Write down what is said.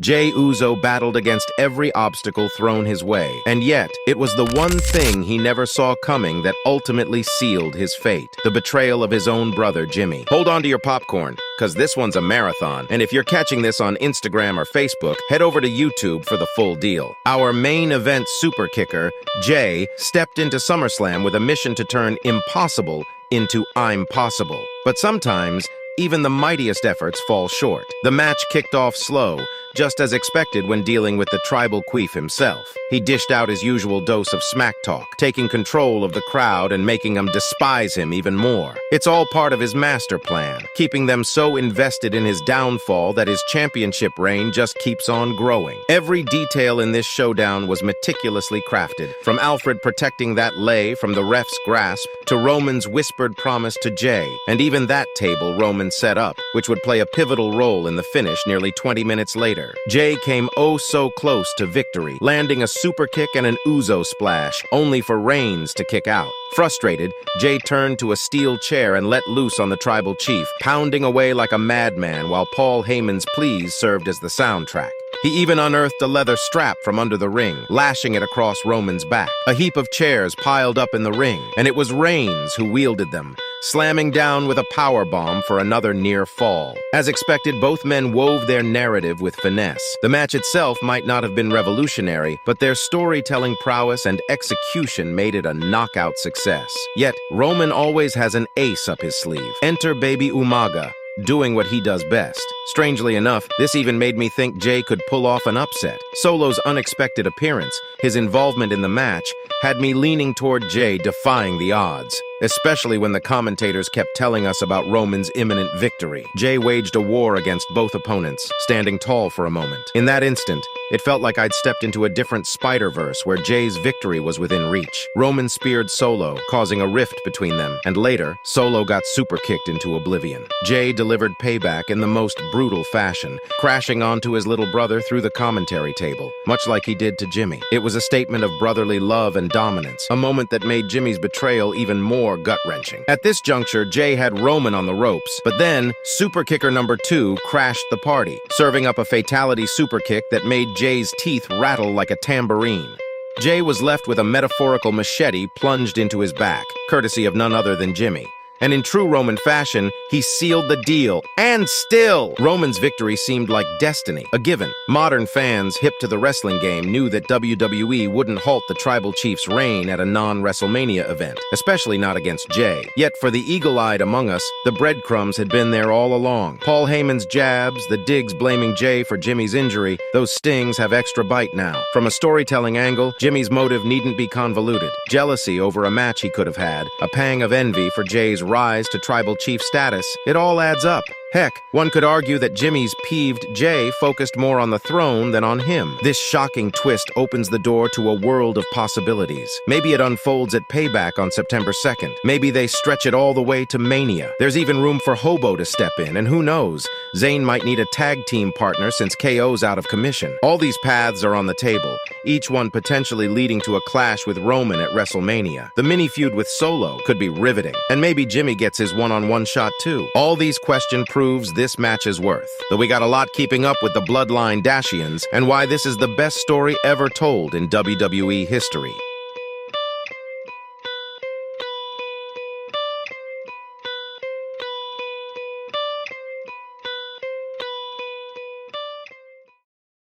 Jey Uso battled against every obstacle thrown his way, and yet, it was the one thing he never saw coming that ultimately sealed his fate: the betrayal of his own brother, Jimmy. Hold on to your popcorn, because this one's a marathon, and if you're catching this on Instagram or Facebook, head over to YouTube for the full deal. Our main event super kicker, Jey, stepped into SummerSlam with a mission to turn impossible into I'm possible. But sometimes, even the mightiest efforts fall short. The match kicked off slow, just as expected when dealing with the tribal queef himself. He dished out his usual dose of smack talk, taking control of the crowd and making them despise him even more. It's all part of his master plan, keeping them so invested in his downfall that his championship reign just keeps on growing. Every detail in this showdown was meticulously crafted, from Alfred protecting that lei from the ref's grasp to Roman's whispered promise to Jey, and even that table Roman set up, which would play a pivotal role in the finish nearly 20 minutes later. Jey came oh so close to victory, landing a super kick and an Uso splash, only for Reigns to kick out. Frustrated, Jey turned to a steel chair and let loose on the tribal chief, pounding away like a madman while Paul Heyman's pleas served as the soundtrack. He even unearthed a leather strap from under the ring, lashing it across Roman's back. A heap of chairs piled up in the ring, and it was Reigns who wielded them, slamming down with a powerbomb for another near fall. As expected, both men wove their narrative with finesse. The match itself might not have been revolutionary, but their storytelling prowess and execution made it a knockout success. Yet, Roman always has an ace up his sleeve. Enter Baby Umaga, doing what he does best. Strangely enough, this even made me think Jey could pull off an upset. Solo's unexpected appearance, his involvement in the match, had me leaning toward Jey defying the odds, especially when the commentators kept telling us about Roman's imminent victory. Jey waged a war against both opponents, standing tall for a moment. In that instant, it felt like I'd stepped into a different Spider-Verse where Jey's victory was within reach. Roman speared Solo, causing a rift between them, and later, Solo got super-kicked into oblivion. Jey delivered payback in the most brutal fashion, crashing onto his little brother through the commentary table, much like he did to Jimmy. It was a statement of brotherly love and dominance, a moment that made Jimmy's betrayal even more gut-wrenching. At this juncture, Jey had Roman on the ropes, but then, super kicker number 2 crashed the party, serving up a fatality super kick that made Jey's teeth rattle like a tambourine. Jey was left with a metaphorical machete plunged into his back, courtesy of none other than Jimmy. And in true Roman fashion, he sealed the deal. And still, Roman's victory seemed like destiny, a given. Modern fans hip to the wrestling game knew that WWE wouldn't halt the tribal chief's reign at a non-WrestleMania event, especially not against Jey. Yet for the eagle-eyed among us, the breadcrumbs had been there all along. Paul Heyman's jabs, the digs blaming Jey for Jimmy's injury, those stings have extra bite now. From a storytelling angle, Jimmy's motive needn't be convoluted. Jealousy over a match he could have had, a pang of envy for Jey's rise to tribal chief status, it all adds up. Heck, one could argue that Jimmy's peeved Jey focused more on the throne than on him. This shocking twist opens the door to a world of possibilities. Maybe it unfolds at Payback on September 2nd. Maybe they stretch it all the way to Mania. There's even room for Hobo to step in, and who knows, Zayn might need a tag team partner since KO's out of commission. All these paths are on the table, each one potentially leading to a clash with Roman at WrestleMania. The mini-feud with Solo could be riveting, and maybe Jimmy gets his one-on-one shot too. All these questions proves this match's worth. Though we got a lot keeping up with the Bloodline Dashians and why this is the best story ever told in WWE history.